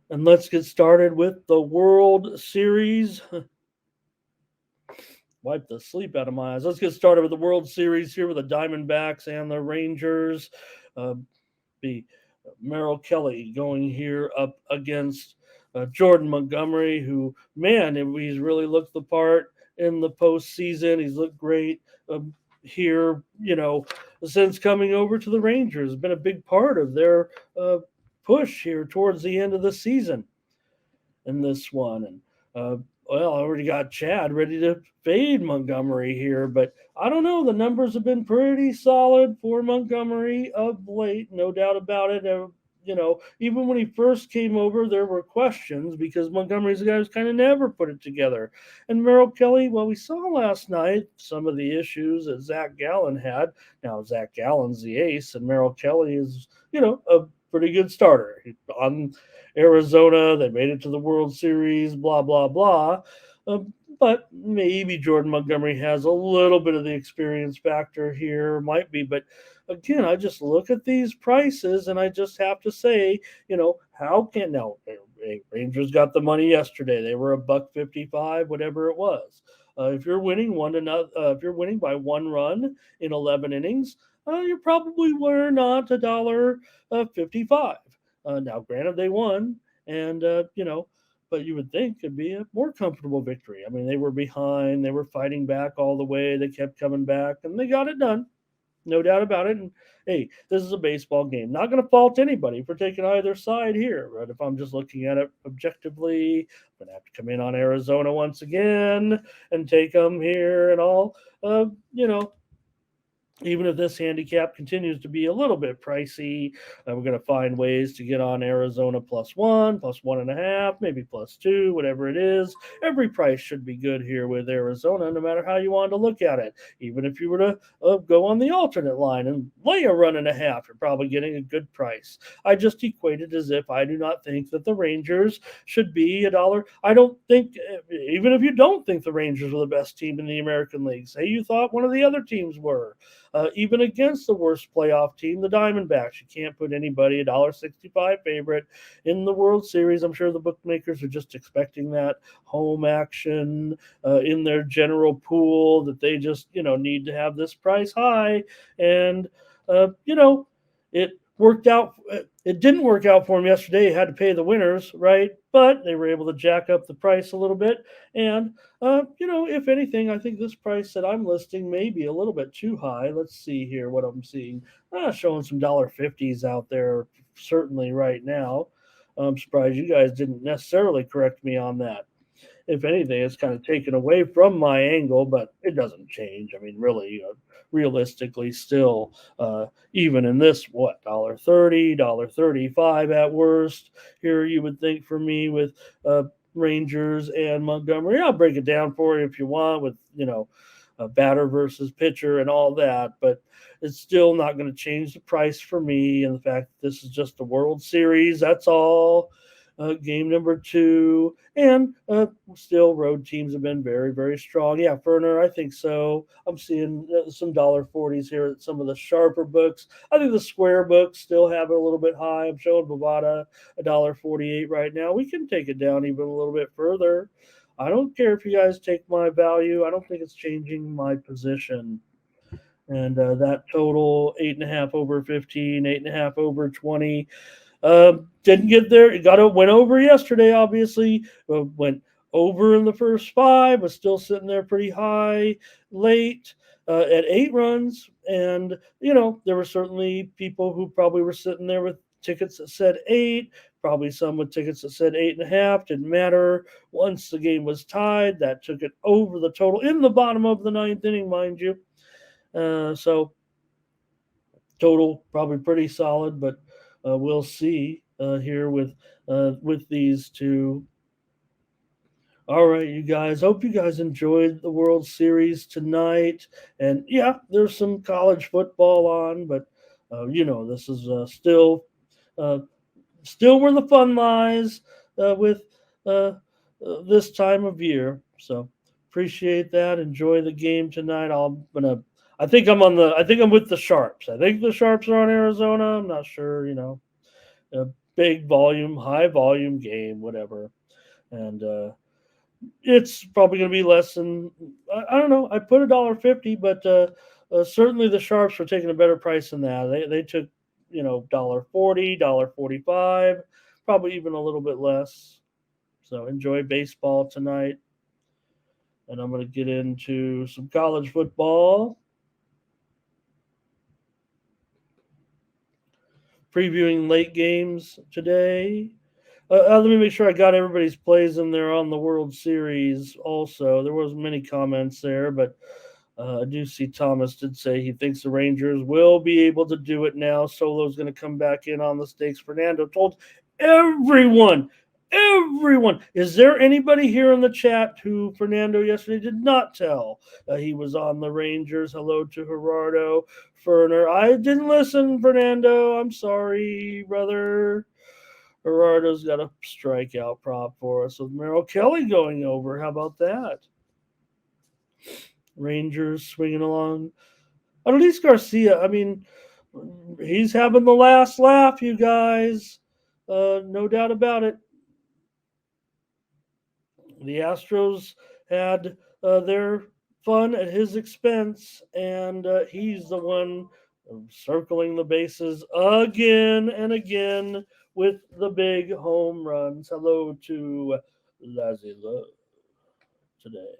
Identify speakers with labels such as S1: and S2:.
S1: And let's get started with the World Series. Wipe the sleep out of my eyes. Let's get started with the World Series here with the Diamondbacks and the Rangers. Uh, be Merrill Kelly going here up against Jordan Montgomery, who, man, he's really looked the part in the postseason. He's looked great here, since coming over to the Rangers. Been a big part of their push here towards the end of the season in this one. And well, I already got Chad ready to fade Montgomery here, but I don't know. The numbers have been pretty solid for Montgomery of late, no doubt about it. Even when he first came over, there were questions because Montgomery's a guy who's kind of never put it together. And Merrill Kelly, well, we saw last night some of the issues that Zach Gallen had. Now, Zach Gallen's the ace, and Merrill Kelly is, a pretty good starter. On Arizona, they made it to the World Series, blah, blah, blah. But maybe Jordan Montgomery has a little bit of the experience factor here, might be. But again, I just look at these prices and I just have to say, how can now Rangers got the money yesterday? They were $1.55, whatever it was. If you're winning if you're winning by one run in 11 innings, you probably were not $1.55. Now, granted, they won, and but you would think it'd be a more comfortable victory. I mean, they were behind, they were fighting back all the way, they kept coming back, and they got it done. No doubt about it. And hey, this is a baseball game. Not going to fault anybody for taking either side here. But if I'm just looking at it objectively, I'm going to have to come in on Arizona once again and take them here and all. Uh, you know, even if this handicap continues to be a little bit pricey, we're going to find ways to get on Arizona plus 1.5, maybe plus 2, whatever it is. Every price should be good here with Arizona, no matter how you want to look at it. Even if you were to go on the alternate line and lay a run and a half, you're probably getting a good price. I just equate it as if I do not think that the Rangers should be a dollar. I don't think, even if you don't think the Rangers are the best team in the American League, say you thought one of the other teams were. Even against the worst playoff team, the Diamondbacks, you can't put anybody $1.65 favorite in the World Series. I'm sure the bookmakers are just expecting that home action in their general pool, that they just need to have this price high, and it worked out. It didn't work out for them yesterday. They had to pay the winners, right? But they were able to jack up the price a little bit, and if anything, I think this price that I'm listing may be a little bit too high. Let's see here what I'm seeing. Showing some $1.50s out there, certainly right now. I'm surprised you guys didn't necessarily correct me on that. If anything, it's kind of taken away from my angle, but it doesn't change. I mean, really, realistically, still, even in this, what, $1.30, $1.35 at worst. Here, you would think for me with Rangers and Montgomery. I'll break it down for you if you want with, a batter versus pitcher and all that, but it's still not going to change the price for me. And the fact that this is just the World Series, that's all. Game number 2, and still road teams have been very, very strong. Yeah, Ferner, I think so. I'm seeing some $1.40s here at some of the sharper books. I think the square books still have it a little bit high. I'm showing Bovada $1.48 right now. We can take it down even a little bit further. I don't care if you guys take my value. I don't think it's changing my position. And that total 8.5 over 15, 8.5 over 20. Didn't get there. Went over yesterday. Obviously, went over in the first 5, was still sitting there pretty high late at 8 runs. And there were certainly people who probably were sitting there with tickets that said 8. Probably some with tickets that said 8.5. Didn't matter. Once the game was tied, that took it over the total in the bottom of the 9th inning, mind you. So total probably pretty solid, but we'll see here with these two. All right, you guys. Hope you guys enjoyed the World Series tonight. And yeah, there's some college football on, but this is uh, still where the fun lies with this time of year. So appreciate that. Enjoy the game tonight. I think I'm with the Sharps. I think the Sharps are on Arizona. I'm not sure. big volume, high volume game, whatever. And it's probably going to be less than I don't know. I put $1.50, but certainly the sharps were taking a better price than that. They took $1.40, $1.45, probably even a little bit less. So enjoy baseball tonight, and I'm going to get into some college football. Previewing late games today. Let me make sure I got everybody's plays in there on the World Series. Also, there was many comments there, but I do see Thomas did say he thinks the Rangers will be able to do it now. Solo's going to come back in on the stakes. Fernando told everyone. Is there anybody here in the chat who Fernando yesterday did not tell? He was on the Rangers. Hello to Gerardo Ferner. I didn't listen, Fernando. I'm sorry, brother. Gerardo's got a strikeout prop for us with Merrill Kelly going over. How about that? Rangers swinging along. Adolis Garcia, I mean, he's having the last laugh, you guys. No doubt about it. The Astros had their fun at his expense, and he's the one circling the bases again and again with the big home runs. Hello to Lazzy Love today.